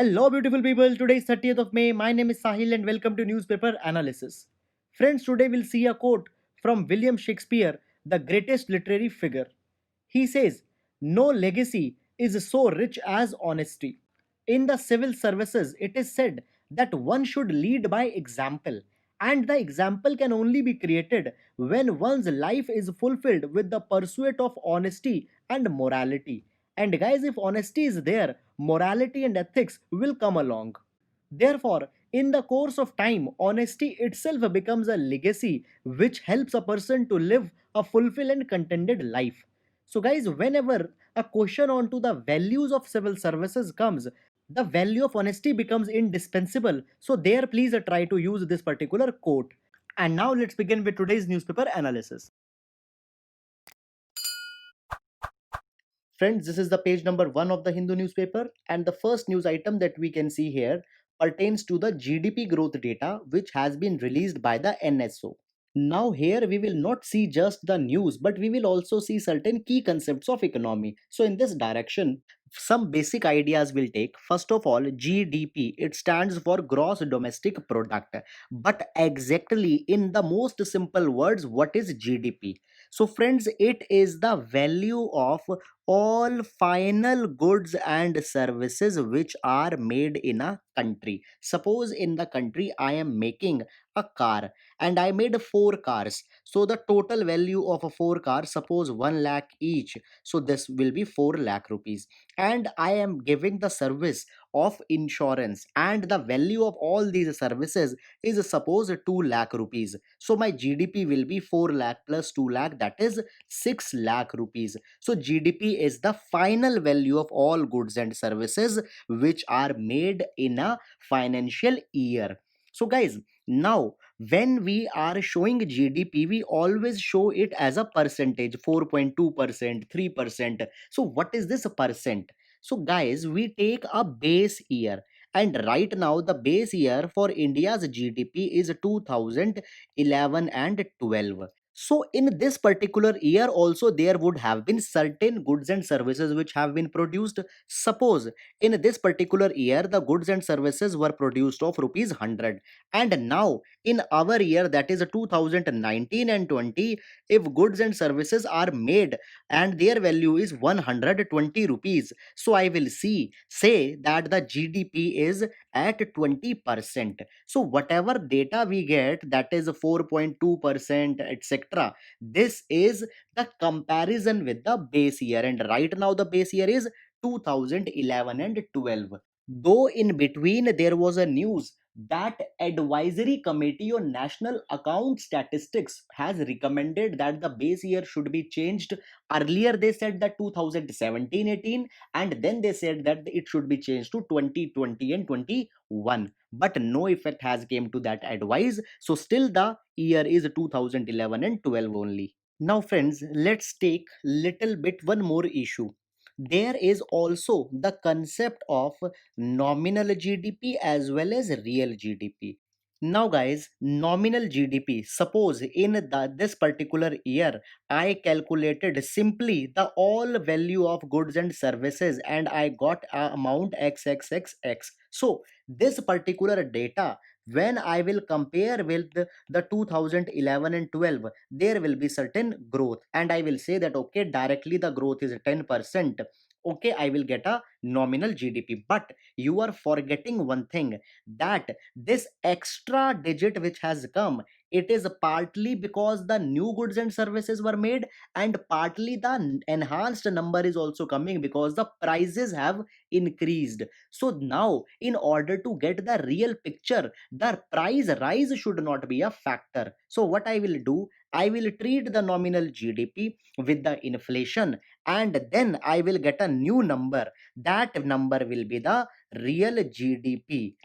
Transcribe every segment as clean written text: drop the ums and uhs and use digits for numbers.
Hello, beautiful people. Today is 30th of May. My name is Sahil, and welcome to Newspaper Analysis. Friends, today we'll see a quote from William Shakespeare, the greatest literary figure. He says, "No legacy is so rich as honesty." In the civil services, it is said that one should lead by example, and the example can only be created when one's life is fulfilled with the pursuit of honesty and morality. And guys, if honesty is there, morality and ethics will come along. Therefore, in the course of time, honesty itself becomes a legacy which helps a person to live a fulfilled and contented life. So, guys, whenever a question onto the values of civil services comes, the value of honesty becomes indispensable. So, there, please try to use this particular quote. And now, let's begin with today's newspaper analysis. Friends, this is the page number 1 of the Hindu newspaper, and the first news item that we can see here pertains to the GDP growth data which has been released by the NSO. Now, here we will not see just the news, but we will also see certain key concepts of economy. So, in this direction, some basic ideas will take. First of all, GDP, it stands for Gross Domestic Product. But exactly in the most simple words, what is GDP? So, friends, it is the value of all final goods and services which are made in a country. Suppose in the country I am making a car and I made four cars. So the total value of a four cars, suppose 1 lakh each. So this will be 4 lakh rupees. And I am giving the service of insurance, and the value of all these services is suppose 2 lakh rupees. So my GDP will be 4 lakh plus 2 lakh, that is 6 lakh rupees. So GDP is the final value of all goods and services which are made in a financial year. So guys, now when we are showing GDP, we always show it as a percentage, 4.2%, 3%. So what is this percent? So guys, we take a base year, and right now the base year for India's GDP is 2011 and 12. So in this particular year also there would have been certain goods and services which have been produced. Suppose in this particular year the goods and services were produced of rupees 100, and now in our year, that is 2019 and 20, if goods and services are made and their value is 120 rupees, so I will say that the GDP is at 20%. So whatever data we get, that is 4.2%, etc., this is the comparison with the base year, and right now the base year is 2011 and 12. Though in between there was a news that advisory committee on national account statistics has recommended that the base year should be changed. Earlier they said that 2017-18, and then they said that it should be changed to 2020 and 21, but no effect has came to that advice. So still the year is 2011 and 12 only. Now friends, let's take little bit one more issue. There is also the concept of nominal GDP as well as real GDP. Now guys, nominal GDP, suppose in this particular year I calculated simply the all value of goods and services and I got a amount xxxx. So this particular data, when I will compare with the 2011 and 12, there will be certain growth, and I will say that okay, directly the growth is 10%. Okay, I will get a nominal GDP. But you are forgetting one thing, that this extra digit which has come, it is partly because the new goods and services were made, and partly the enhanced number is also coming because the prices have increased. So now in order to get the real picture, the price rise should not be a factor. So what I will do, I will treat the nominal GDP with the inflation, and then I will get a new number. That number will be the real GDP.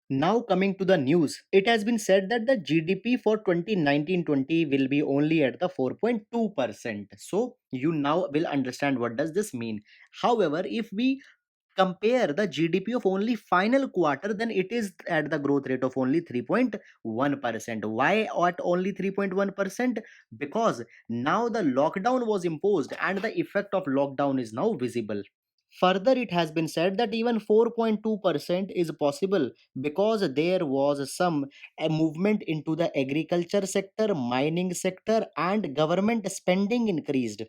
Now coming to the news, it has been said that the GDP for 2019-20 will be only at the 4.2%. So you now will understand what does this mean. However, if we compare the GDP of only final quarter, then it is at the growth rate of only 3.1%. Why at only 3.1%? Because now the lockdown was imposed and the effect of lockdown is now visible. Further, it has been said that even 4.2% is possible because there was some movement into the agriculture sector, mining sector, and government spending increased.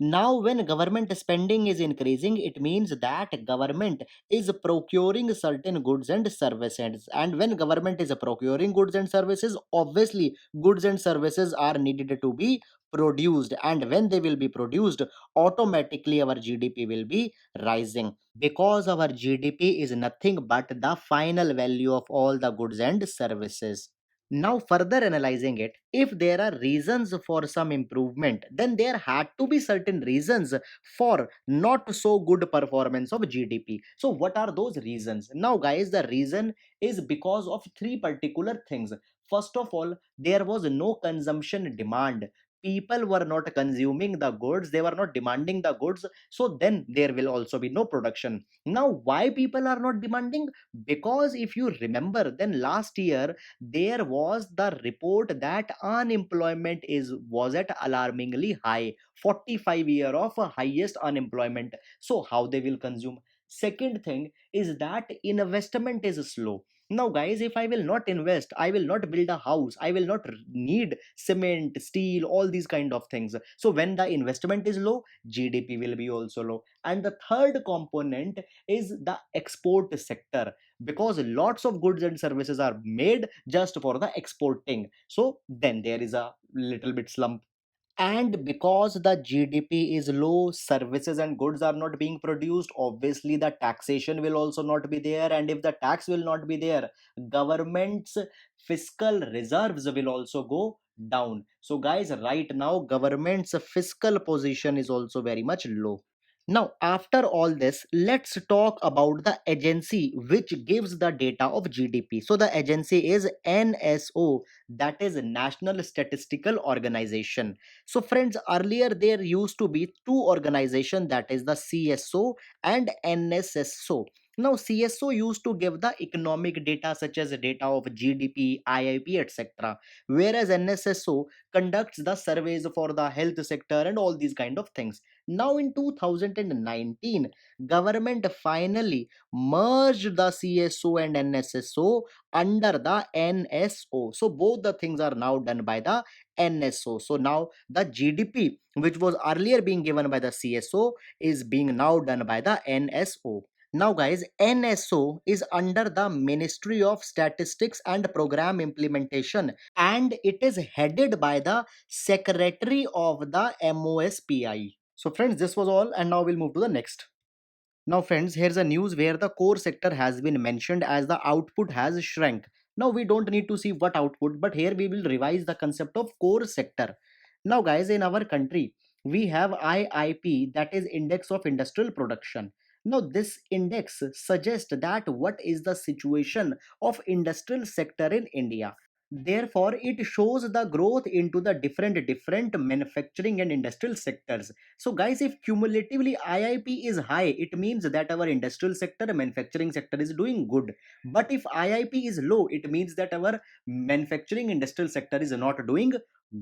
Now, when government spending is increasing, it means that government is procuring certain goods and services. And when government is procuring goods and services, obviously goods and services are needed to be produced. And when they will be produced, automatically our GDP will be rising, because our GDP is nothing but the final value of all the goods and services. Now, further analyzing it, if there are reasons for some improvement, then there had to be certain reasons for not so good performance of GDP. So, what are those reasons? Now, guys, the reason is because of three particular things. First of all, there was no consumption demand. People were not consuming the goods, they were not demanding the goods, so then there will also be no production. Now, why people are not demanding? Because if you remember, then last year there was the report that unemployment is was at alarmingly high, 45 year of highest unemployment. So how they will consume? Second thing is that investment is slow. Now, guys, if I will not invest, I will not build a house, I will not need cement, steel, all these kind of things. So when the investment is low, GDP will be also low. And the third component is the export sector, because lots of goods and services are made just for the exporting, so then there is a little bit slump. And because the GDP is low, services and goods are not being produced, obviously the taxation will also not be there. And if the tax will not be there, government's fiscal reserves will also go down. So, guys, right now, government's fiscal position is also very much low. Now, after all this, let's talk about the agency which gives the data of GDP. So, the agency is NSO, that is National Statistical Organization. So, friends, earlier there used to be two organizations, that is the CSO and NSSO. Now, CSO used to give the economic data such as data of GDP, IIP, etc. Whereas NSSO conducts the surveys for the health sector and all these kind of things. Now, in 2019, government finally merged the CSO and NSSO under the NSO. So, both the things are now done by the NSO. So now the GDP, which was earlier being given by the CSO, is being now done by the NSO. Now, guys, NSO is under the Ministry of Statistics and Program Implementation, and it is headed by the Secretary of the MOSPI. So, friends, this was all, and now we'll move to the next. Now, friends, here's a news where the core sector has been mentioned as the output has shrunk. Now, we don't need to see what output, but here we will revise the concept of core sector. Now, guys, in our country, we have IIP, that is Index of Industrial Production. Now, this index suggests that what is the situation of industrial sector in India. Therefore, it shows the growth into the different manufacturing and industrial sectors. So, guys, if cumulatively IIP is high, it means that our industrial sector, manufacturing sector is doing good. But if IIP is low, it means that our manufacturing industrial sector is not doing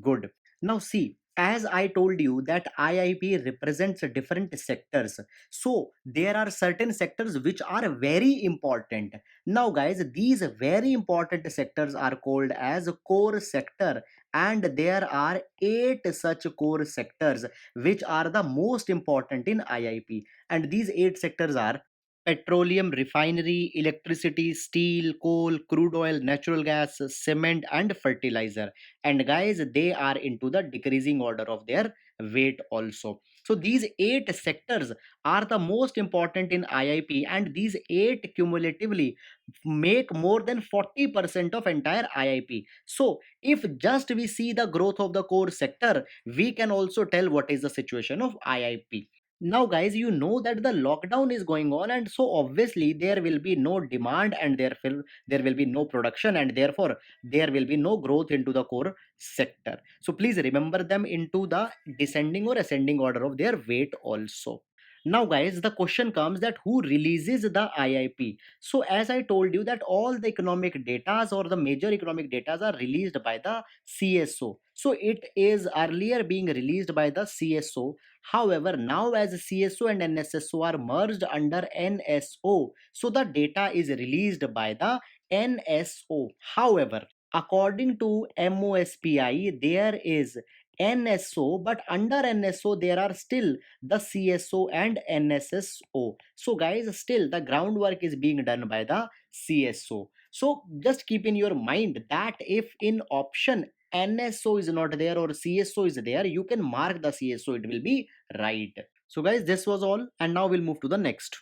good. Now, see, as I told you that IIP represents different sectors. So, there are certain sectors which are very important. Now, guys, these very important sectors are called as core sector, and there are eight such core sectors which are the most important in IIP. And these eight sectors are petroleum, refinery, electricity, steel, coal, crude oil, natural gas, cement, and fertilizer. And guys, they are into the decreasing order of their weight also. So these eight sectors are the most important in IIP, and these eight cumulatively make more than 40% of entire IIP. So if just we see the growth of the core sector, we can also tell what is the situation of IIP. Now, guys, you know that the lockdown is going on, and so obviously there will be no demand, and therefore there will be no production, and therefore there will be no growth into the core sector. So please remember them into the descending or ascending order of their weight also. Now guys, the question comes that who releases the IIP? So as I told you that all the economic data or the major economic data are released by the CSO. So it is earlier being released by the CSO. However, now as CSO and NSSO are merged under NSO, so the data is released by the NSO. However, according to MOSPI, there is NSO, but under NSO there are still the CSO and NSSO. So guys, still the groundwork is being done by the CSO. So just keep in your mind that if in option NSO is not there or CSO is there, you can mark the CSO, it will be right. So guys, this was all, and now we'll move to the next.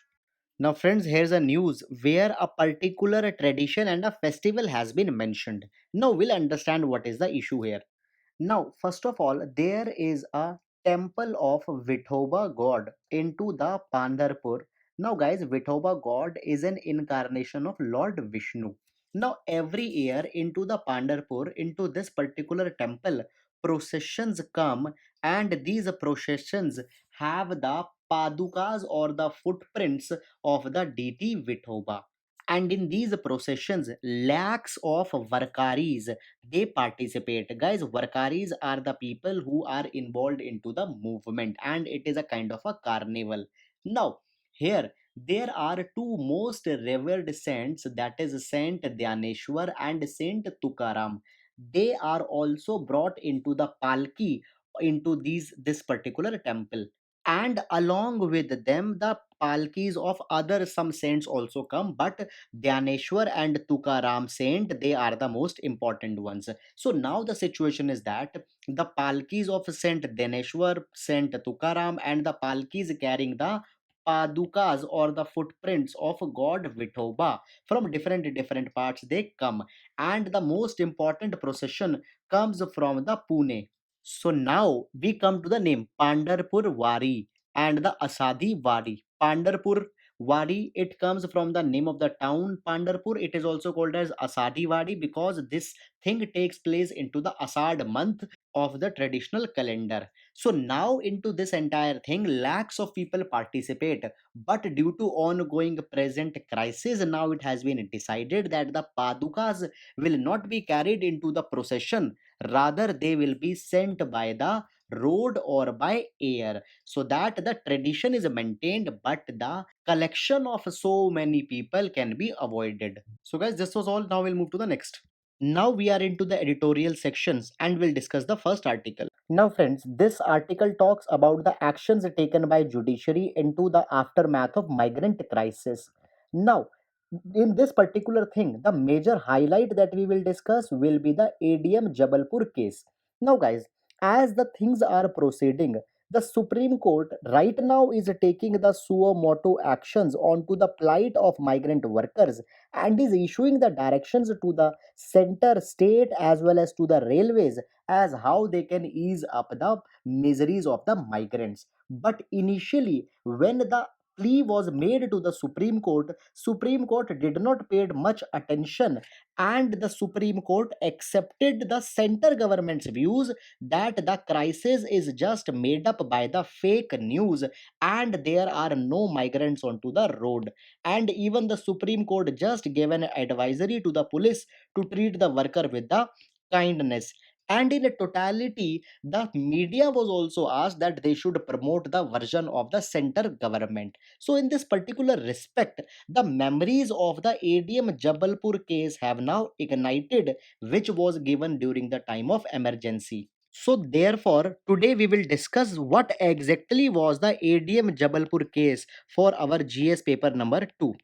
Now friends, here's a news where a particular tradition and a festival has been mentioned. Now we'll understand what is the issue here. Now, first of all, there is a temple of Vithoba god into the Pandharpur. Now, guys, Vithoba god is an incarnation of Lord Vishnu. Now, every year into the Pandharpur, into this particular temple, processions come, and these processions have the padukas or the footprints of the deity Vithoba. And in these processions, lakhs of varkaris they participate. Guys, varkaris are the people who are involved into the movement, and it is a kind of a carnival. Now here there are two most revered saints, that is Saint Dhyaneshwar and Saint Tukaram. They are also brought into the palki into this particular temple, and along with them the palkis of other some saints also come, but Dhyaneshwar and Tukaram saint, they are the most important ones. So now the situation is that the palkis of Saint Dhaneshwar, Saint Tukaram, and the palkis carrying the padukas or the footprints of God Vithoba from different parts they come, and the most important procession comes from the Pune. So now we come to the name Pandarpur Wari and the Asadi Wadi. Pandarpur Wadi, it comes from the name of the town Pandarpur. It is also called as Asadi Wadi because this thing takes place into the Asad month of the traditional calendar. So now into this entire thing, lakhs of people participate. But due to ongoing present crisis, now it has been decided that the Padukas will not be carried into the procession. Rather, they will be sent by the road or by air, so that the tradition is maintained but the collection of so many people can be avoided. So guys, this was all. Now we'll move to the next. Now we are into the editorial sections and we'll discuss the first article. Now friends, this article talks about the actions taken by judiciary into the aftermath of migrant crisis. Now, in this particular thing, the major highlight that we will discuss will be the ADM Jabalpur case. Now guys, as the things are proceeding, the Supreme Court right now is taking the suo motu actions onto the plight of migrant workers and is issuing the directions to the center, state, as well as to the railways as how they can ease up the miseries of the migrants. But initially, when the plea was made to the Supreme Court did not paid much attention, and the Supreme Court accepted the center government's views that the crisis is just made up by the fake news and there are no migrants onto the road. And even the Supreme Court just gave an advisory to the police to treat the worker with the kindness. And in a totality, the media was also asked that they should promote the version of the center government. So in this particular respect, the memories of the ADM Jabalpur case have now ignited, which was given during the time of emergency. So therefore, today we will discuss what exactly was the ADM Jabalpur case for our GS paper number 2.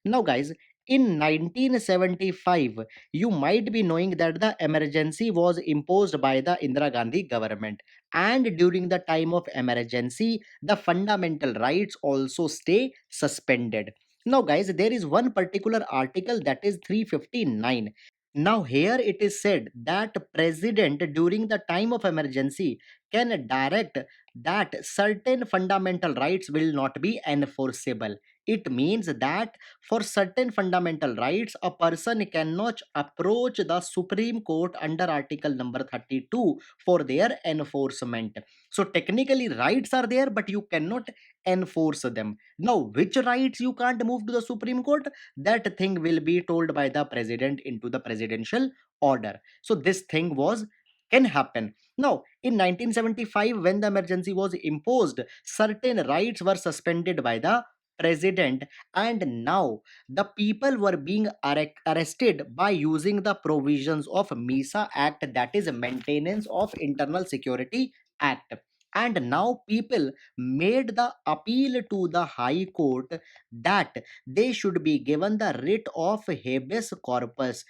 Now guys, in 1975, you might be knowing that the emergency was imposed by the Indira Gandhi government. And during the time of emergency, the fundamental rights also stay suspended. Now guys, there is one particular article that is 359. Now here it is said that president during the time of emergency can direct that certain fundamental rights will not be enforceable. It means that for certain fundamental rights, a person cannot approach the Supreme Court under Article number 32 for their enforcement. So technically rights are there, but you cannot enforce them. Now, which rights you can't move to the Supreme Court? That thing will be told by the president into the presidential order. So this thing was can happen. Now, in 1975, when the emergency was imposed, certain rights were suspended by the president, and now the people were being arrested by using the provisions of MISA Act, that is Maintenance of Internal Security Act. And now people made the appeal to the High Court that they should be given the writ of habeas corpus.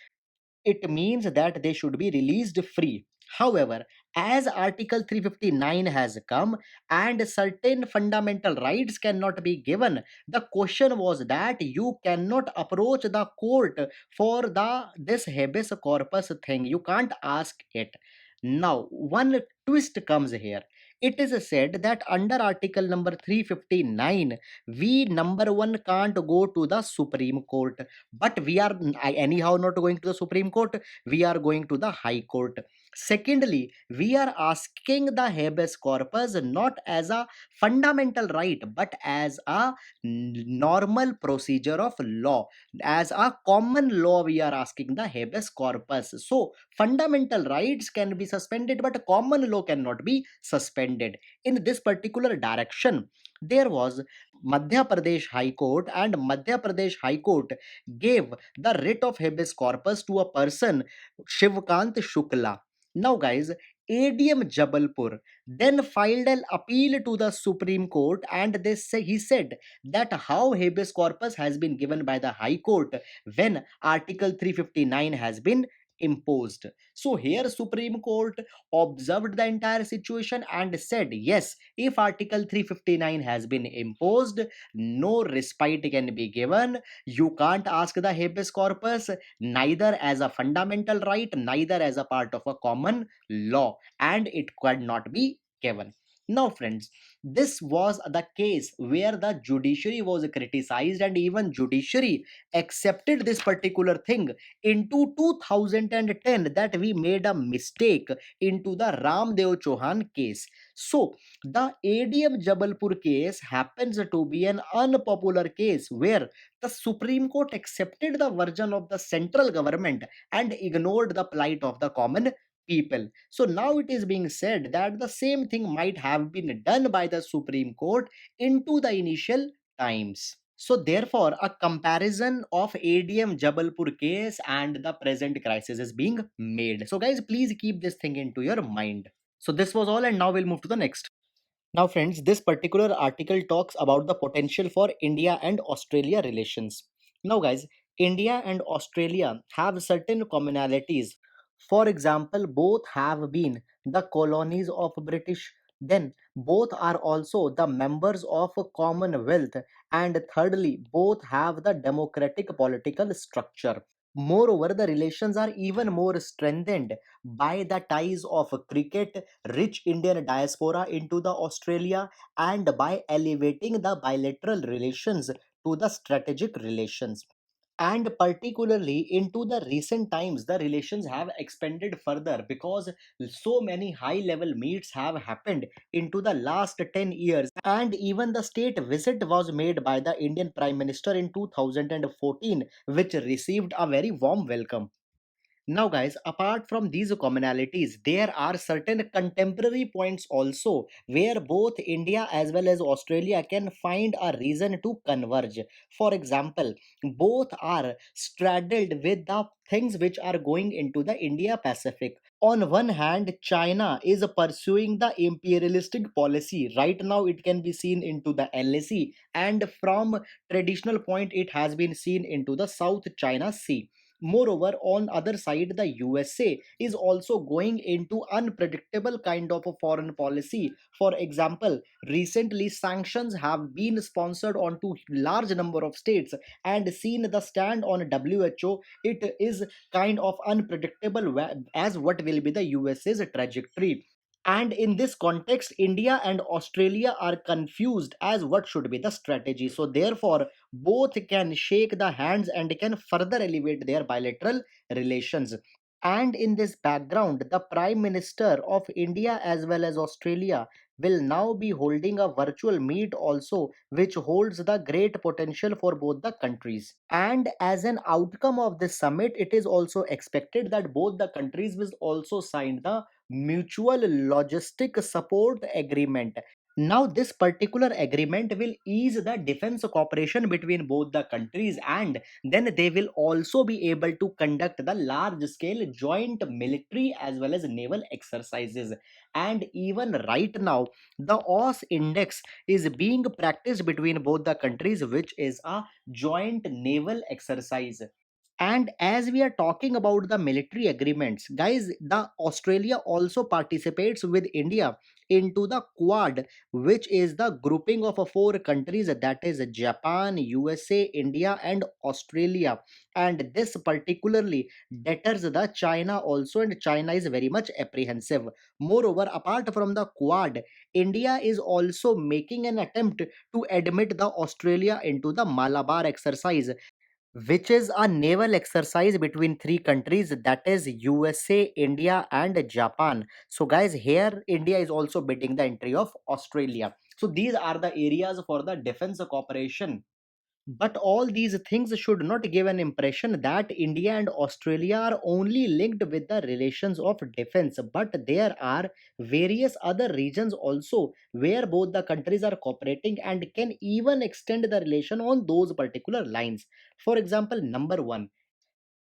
It means that they should be released free. However, as Article 359 has come and certain fundamental rights cannot be given, the question was that you cannot approach the court for the this habeas corpus thing. You can't ask it. Now, one twist comes here. It is said that under Article number 359, we number one can't go to the Supreme Court, but we are anyhow not going to the Supreme Court, we are going to the High Court. Secondly, we are asking the habeas corpus not as a fundamental right but as a normal procedure of law, as a common law. We are asking the habeas corpus. So fundamental rights can be suspended but common law cannot be suspended. In this particular direction, there was Madhya Pradesh High Court, and Madhya Pradesh High Court gave the writ of habeas corpus to a person, Shivkant Shukla. Now, guys, ADM Jabalpur then filed an appeal to the Supreme Court, and he said that how habeas corpus has been given by the High Court when Article 359 has been imposed. So here Supreme Court observed the entire situation and said yes, if Article 359 has been imposed, no respite can be given. You can't ask the habeas corpus neither as a fundamental right, neither as a part of a common law, and it could not be given. Now, friends, this was the case where the judiciary was criticized, and even judiciary accepted this particular thing into 2010, that we made a mistake into the Ramdev Chauhan case. So the ADM Jabalpur case happens to be an unpopular case where the Supreme Court accepted the version of the central government and ignored the plight of the common people. So now it is being said that the same thing might have been done by the Supreme Court into the initial times. So therefore, a comparison of ADM Jabalpur case and the present crisis is being made. So guys, please keep this thing into your mind. So this was all, and now we'll move to the next. Now, friends, this particular article talks about the potential for India and Australia relations. Now, guys, India and Australia have certain commonalities. For example, both have been the colonies of British. Then, both are also the members of a Commonwealth. And thirdly, both have the democratic political structure. Moreover, the relations are even more strengthened by the ties of cricket, rich Indian diaspora into the Australia, and by elevating the bilateral relations to the strategic relations. And particularly into the recent times, the relations have expanded further because so many high level meets have happened into the last 10 years, and even the state visit was made by the Indian Prime Minister in 2014, which received a very warm welcome. Now, guys, apart from these commonalities, there are certain contemporary points also where both India as well as Australia can find a reason to converge. For example, both are straddled with the things which are going into the India Pacific. On one hand, China is pursuing the imperialistic policy. Right now, it can be seen into the LAC, and from traditional point, it has been seen into the South China Sea. Moreover, on other side, the USA is also going into unpredictable kind of a foreign policy. For example, recently sanctions have been sponsored onto large number of states, and seen the stand on WHO, it is kind of unpredictable as what will be the USA's trajectory. And in this context, India and Australia are confused as what should be the strategy. So, therefore, both can shake the hands and can further elevate their bilateral relations. And in this background, the Prime Minister of India as well as Australia will now be holding a virtual meet also, which holds the great potential for both the countries. And as an outcome of this summit, it is also expected that both the countries will also sign the mutual logistic support agreement. Now, this particular agreement will ease the defense cooperation between both the countries, and then they will also be able to conduct the large scale joint military as well as naval exercises. And even right now, the OS index is being practiced between both the countries, which is a joint naval exercise. And as we are talking about the military agreements, guys, the Australia also participates with India into the Quad, which is the grouping of four countries, that is Japan, USA, India, and Australia. And this particularly deters the China also, and China is very much apprehensive. Moreover, apart from the Quad, India is also making an attempt to admit the Australia into the Malabar exercise, which is a naval exercise between three countries, that is USA, India, and Japan. So guys, here India is also bidding the entry of Australia. So these are the areas for the defense cooperation. But all these things should not give an impression that India and Australia are only linked with the relations of defense, but there are various other regions also where both the countries are cooperating and can even extend the relation on those particular lines. For example, number one,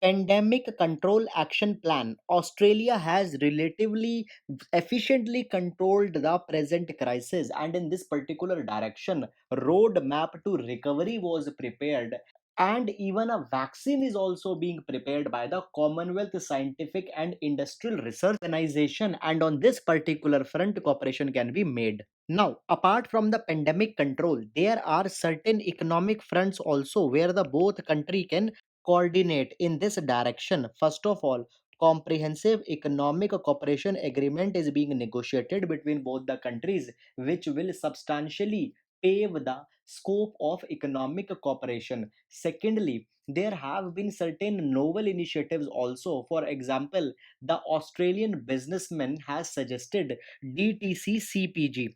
Pandemic Control Action Plan. Australia has relatively efficiently controlled the present crisis, and in this particular direction, roadmap to recovery was prepared, and even a vaccine is also being prepared by the Commonwealth Scientific and Industrial Research Organization, and on this particular front, cooperation can be made. Now, apart from the pandemic control, there are certain economic fronts also where the both country can coordinate in this direction. First of all, comprehensive economic cooperation agreement is being negotiated between both the countries, which will substantially pave the scope of economic cooperation. Secondly, there have been certain novel initiatives also. For example, the Australian businessman has suggested DTC CPG.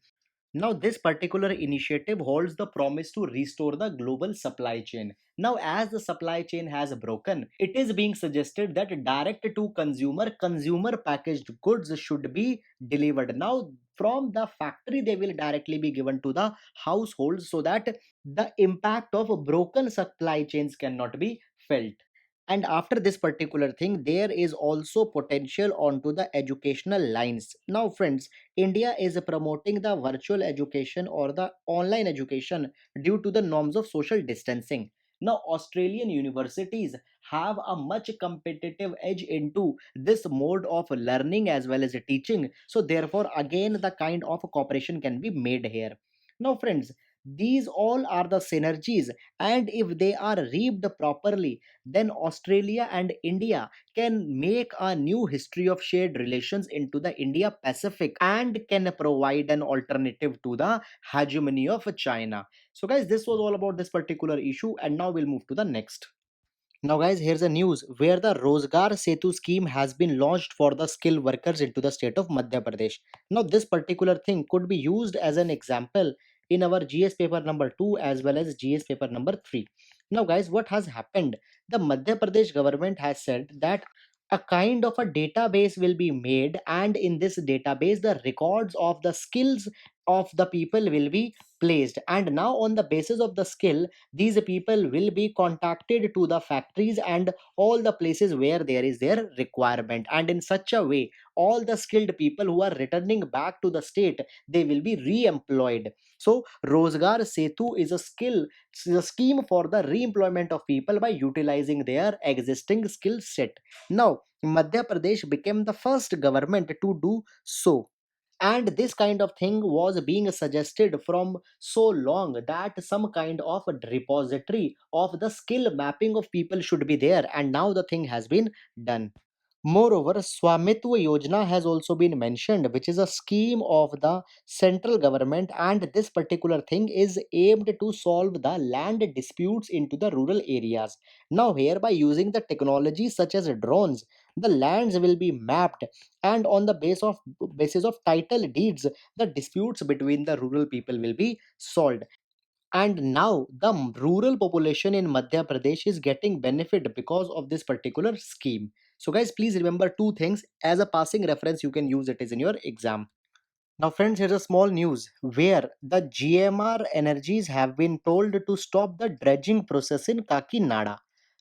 Now, this particular initiative holds the promise to restore the global supply chain. Now, as the supply chain has broken, it is being suggested that direct to consumer packaged goods should be delivered. Now, from the factory, they will directly be given to the households so that the impact of broken supply chains cannot be felt. And after this particular thing, there is also potential onto the educational lines. Now, friends, India is promoting the virtual education or the online education due to the norms of social distancing. Now, Australian universities have a much competitive edge into this mode of learning as well as teaching. So, therefore, again, the kind of cooperation can be made here. Now, friends, these all are the synergies, and if they are reaped properly, then Australia and India can make a new history of shared relations into the India Pacific and can provide an alternative to the hegemony of China. So, guys, this was all about this particular issue, and now we'll move to the next. Now, guys, here's the news where the Rozgar Setu scheme has been launched for the skilled workers into the state of Madhya Pradesh. Now, this particular thing could be used as an example in our GS paper number 2 as well as GS paper number 3. Now, guys, what has happened? The Madhya Pradesh government has said that a kind of a database will be made, and in this database, the records of the skills of the people will be placed. And now, on the basis of the skill, these people will be contacted to the factories and all the places where there is their requirement, and in such a way all the skilled people who are returning back to the state, they will be re-employed. So Rozgar Setu is a scheme for the re-employment of people by utilizing their existing skill set. Now, Madhya Pradesh became the first government to do so, and this kind of thing was being suggested from so long that some kind of a repository of the skill mapping of people should be there, and now the thing has been done. Moreover, Swamitwa Yojana has also been mentioned, which is a scheme of the central government, and this particular thing is aimed to solve the land disputes into the rural areas. Now, here by using the technology such as drones, the lands will be mapped, and on the basis of title deeds, the disputes between the rural people will be solved. And now the rural population in Madhya Pradesh is getting benefit because of this particular scheme. So guys, please remember two things as a passing reference. You can use it as in your exam. Now friends, here's a small news where the GMR Energies have been told to stop the dredging process in Kakinada.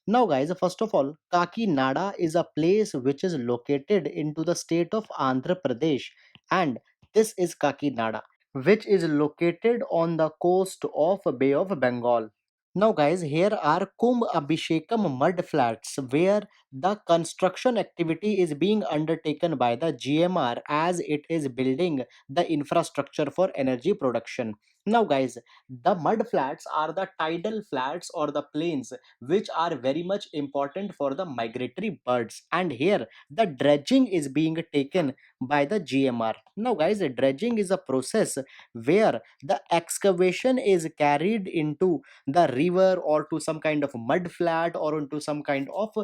Now guys, first of all, Kakinada is a place which is located into the state of Andhra Pradesh, and this is Kakinada, which is located on the coast of Bay of Bengal. Now guys, here are Kumbh Abhishekam mud flats where the construction activity is being undertaken by the GMR as it is building the infrastructure for energy production. Now guys, the mud flats are the tidal flats or the plains which are very much important for the migratory birds, and here the dredging is being taken by the GMR. Now guys, dredging is a process where the excavation is carried into the river or to some kind of mud flat or into some kind of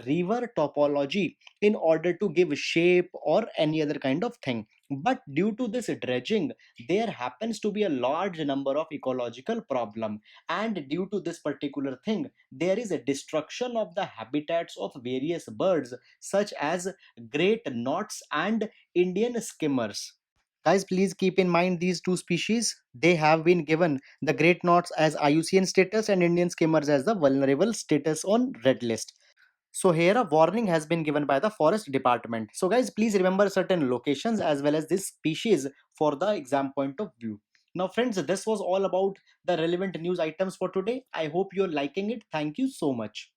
river topology in order to give shape or any other kind of thing. But due to this dredging, there happens to be a large number of ecological problem, and due to this particular thing, there is a destruction of the habitats of various birds such as great knots and Indian skimmers. Guys, please keep in mind these two species. They have been given the great knots as IUCN status and Indian skimmers as the vulnerable status on red list. So here a warning has been given by the forest department. So guys, please remember certain locations as well as this species for the exam point of view. Now friends, this was all about the relevant news items for today. I hope you're liking it. Thank you so much.